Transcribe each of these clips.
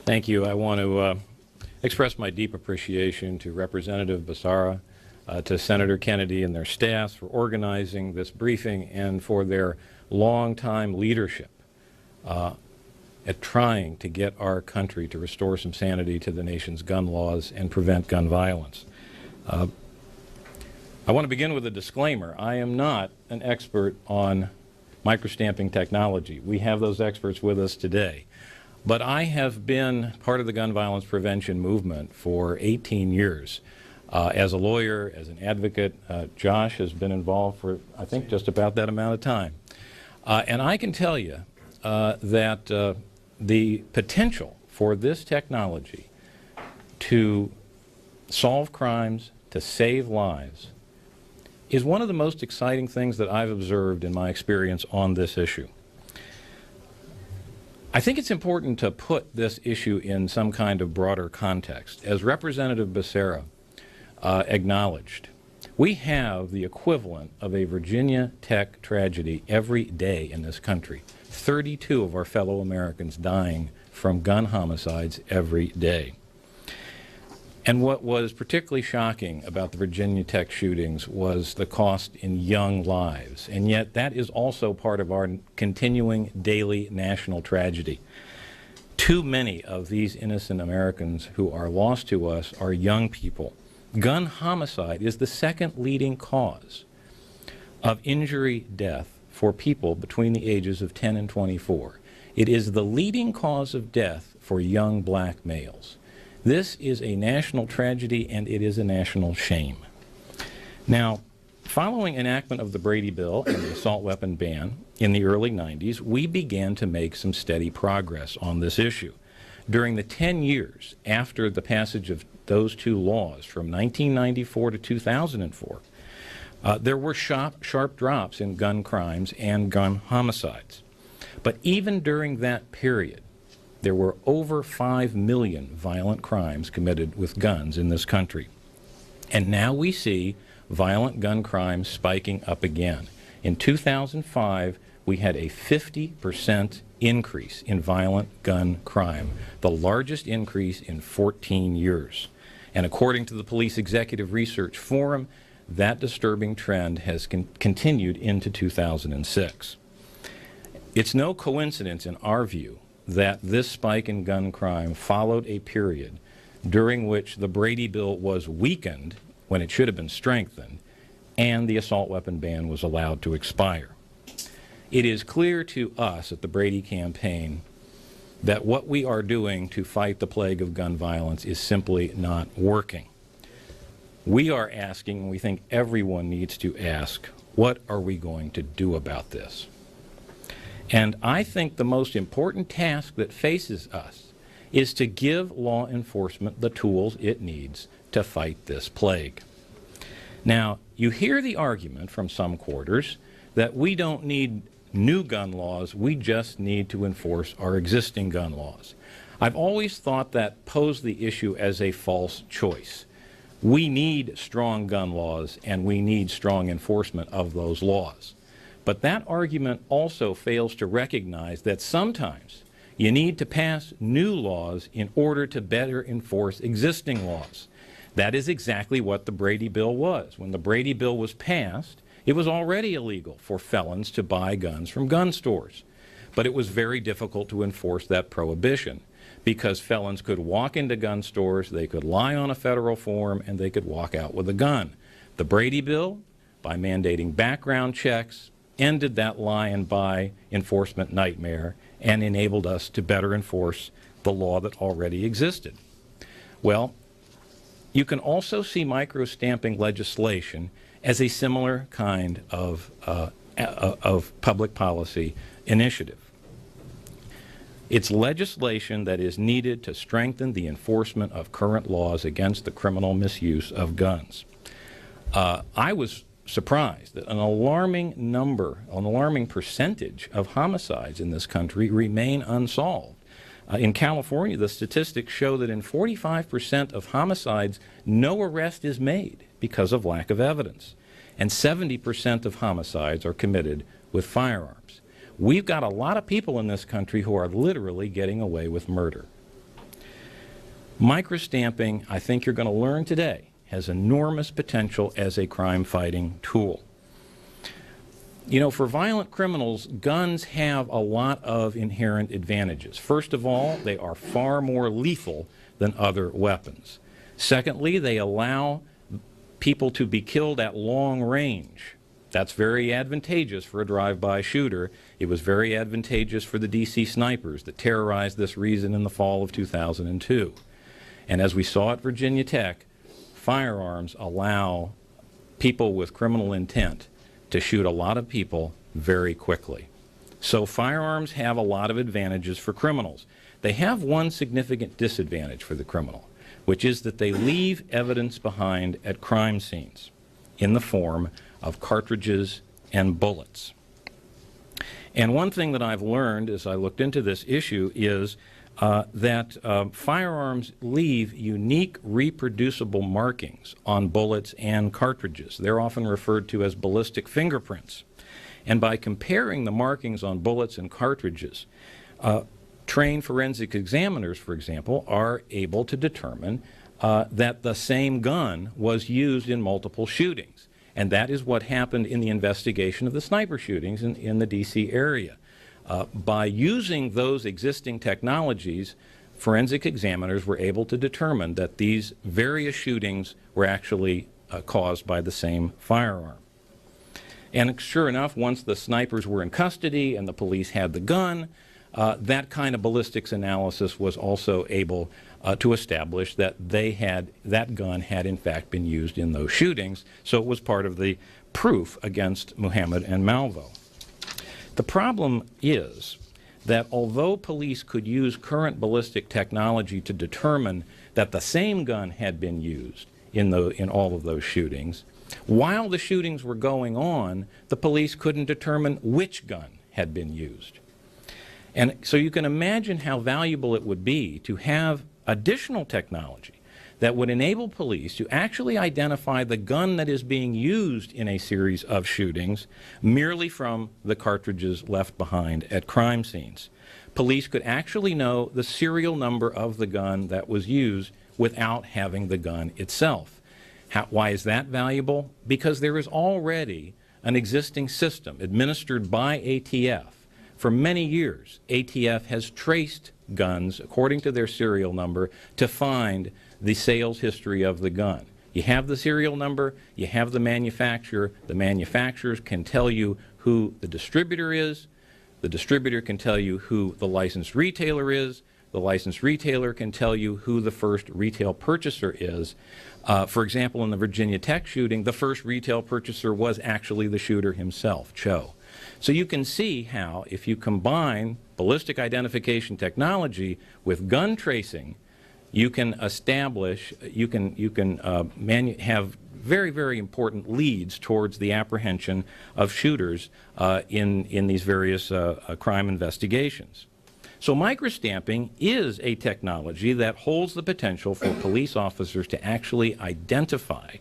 Thank you. I want to express my deep appreciation to Representative Becerra, to Senator Kennedy and their staffs for organizing this briefing and for their long-time leadership at trying to get our country to restore some sanity to the nation's gun laws and prevent gun violence. I want to begin with a disclaimer. I am not an expert on microstamping technology. We have those experts with us today. But I have been part of the gun violence prevention movement for 18 years. As a lawyer, as an advocate, Josh has been involved for, I think, just about that amount of time. And I can tell you that the potential for this technology to solve crimes, to save lives, is one of the most exciting things that I've observed in my experience on this issue. I think it's important to put this issue in some kind of broader context. As Representative Becerra acknowledged, we have the equivalent of a Virginia Tech tragedy every day in this country. 32 of our fellow Americans dying from gun homicides every day. And what was particularly shocking about the Virginia Tech shootings was the cost in young lives. And yet that is also part of our continuing daily national tragedy. Too many of these innocent Americans who are lost to us are young people. Gun homicide is the second leading cause of injury death for people between the ages of 10 and 24. It is the leading cause of death for young black males. This is a national tragedy, and it is a national shame. Now, following enactment of the Brady Bill and the assault weapon ban in the early 90s, we began to make some steady progress on this issue. During the 10 years after the passage of those two laws, from 1994 to 2004, there were sharp drops in gun crimes and gun homicides. But even during that period, there were over 5 million violent crimes committed with guns in this country. And now we see violent gun crimes spiking up again. In 2005, we had a 50% increase in violent gun crime, the largest increase in 14 years. And according to the Police Executive Research Forum, that disturbing trend has continued into 2006. It's no coincidence, in our view, that this spike in gun crime followed a period during which the Brady Bill was weakened when it should have been strengthened, and the assault weapon ban was allowed to expire. It is clear to us at the Brady campaign that what we are doing to fight the plague of gun violence is simply not working. We are asking, and we think everyone needs to ask, what are we going to do about this? And I think the most important task that faces us is to give law enforcement the tools it needs to fight this plague. Now, you hear the argument from some quarters that we don't need new gun laws, we just need to enforce our existing gun laws. I've always thought that posed the issue as a false choice. We need strong gun laws, and we need strong enforcement of those laws. But that argument also fails to recognize that sometimes you need to pass new laws in order to better enforce existing laws. That is exactly what the Brady Bill was. When the Brady Bill was passed, it was already illegal for felons to buy guns from gun stores. But it was very difficult to enforce that prohibition because felons could walk into gun stores, they could lie on a federal form, and they could walk out with a gun. The Brady Bill, by mandating background checks, ended that lie and buy enforcement nightmare and enabled us to better enforce the law that already existed. Well, you can also see microstamping legislation as a similar kind of public policy initiative. It's legislation that is needed to strengthen the enforcement of current laws against the criminal misuse of guns. I was surprised that an alarming percentage of homicides in this country remain unsolved. In California, the statistics show that in 45% of homicides, no arrest is made because of lack of evidence. And 70% of homicides are committed with firearms. We've got a lot of people in this country who are literally getting away with murder. Microstamping, I think you're going to learn today, has enormous potential as a crime-fighting tool. You know, for violent criminals, guns have a lot of inherent advantages. First of all, they are far more lethal than other weapons. Secondly, they allow people to be killed at long range. That's very advantageous for a drive-by shooter. It was very advantageous for the DC snipers that terrorized this region in the fall of 2002. And as we saw at Virginia Tech, firearms allow people with criminal intent to shoot a lot of people very quickly. So firearms have a lot of advantages for criminals. They have one significant disadvantage for the criminal, which is that they leave evidence behind at crime scenes in the form of cartridges and bullets. And one thing that I've learned as I looked into this issue is that firearms leave unique reproducible markings on bullets and cartridges. They're often referred to as ballistic fingerprints. And by comparing the markings on bullets and cartridges, trained forensic examiners, for example, are able to determine that the same gun was used in multiple shootings. And that is what happened in the investigation of the sniper shootings in the D.C. area. By using those existing technologies, forensic examiners were able to determine that these various shootings were actually caused by the same firearm. And sure enough, once the snipers were in custody and the police had the gun, that kind of ballistics analysis was also able to establish that that gun had in fact been used in those shootings, so it was part of the proof against Muhammad and Malvo. The problem is that although police could use current ballistic technology to determine that the same gun had been used in all of those shootings, while the shootings were going on, the police couldn't determine which gun had been used. And so you can imagine how valuable it would be to have additional technology that would enable police to actually identify the gun that is being used in a series of shootings merely from the cartridges left behind at crime scenes. Police could actually know the serial number of the gun that was used without having the gun itself. Why is that valuable? Because there is already an existing system administered by ATF. For many years, ATF has traced guns according to their serial number to find the sales history of the gun. You have the serial number, you have the manufacturer. The manufacturers can tell you who the distributor is. The distributor can tell you who the licensed retailer is. The licensed retailer can tell you who the first retail purchaser is. For example, in the Virginia Tech shooting, the first retail purchaser was actually the shooter himself, Cho. So you can see how, if you combine ballistic identification technology with gun tracing, you can establish, you can have very, very important leads towards the apprehension of shooters in these various crime investigations. So microstamping is a technology that holds the potential for police officers to actually identify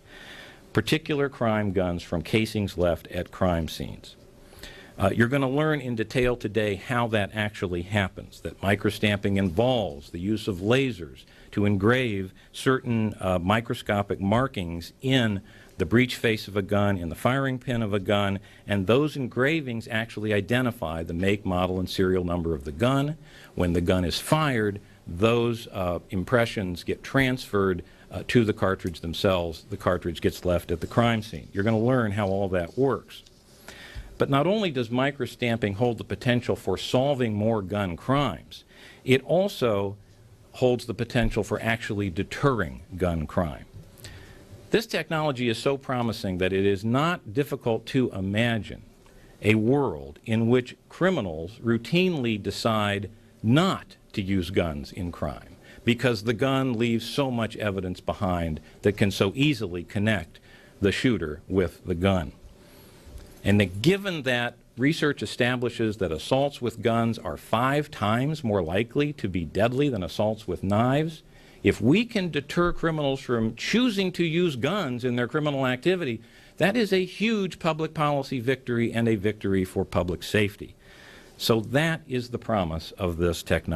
particular crime guns from casings left at crime scenes. You're going to learn in detail today how that actually happens, that microstamping involves the use of lasers to engrave certain microscopic markings in the breech face of a gun, in the firing pin of a gun, and those engravings actually identify the make, model, and serial number of the gun. When the gun is fired, those impressions get transferred to the cartridge themselves. The cartridge gets left at the crime scene. You're going to learn how all that works. But not only does microstamping hold the potential for solving more gun crimes, it also holds the potential for actually deterring gun crime. This technology is so promising that it is not difficult to imagine a world in which criminals routinely decide not to use guns in crime because the gun leaves so much evidence behind that can so easily connect the shooter with the gun. And that given that research establishes that assaults with guns are 5 times more likely to be deadly than assaults with knives, if we can deter criminals from choosing to use guns in their criminal activity, that is a huge public policy victory and a victory for public safety. So that is the promise of this technology.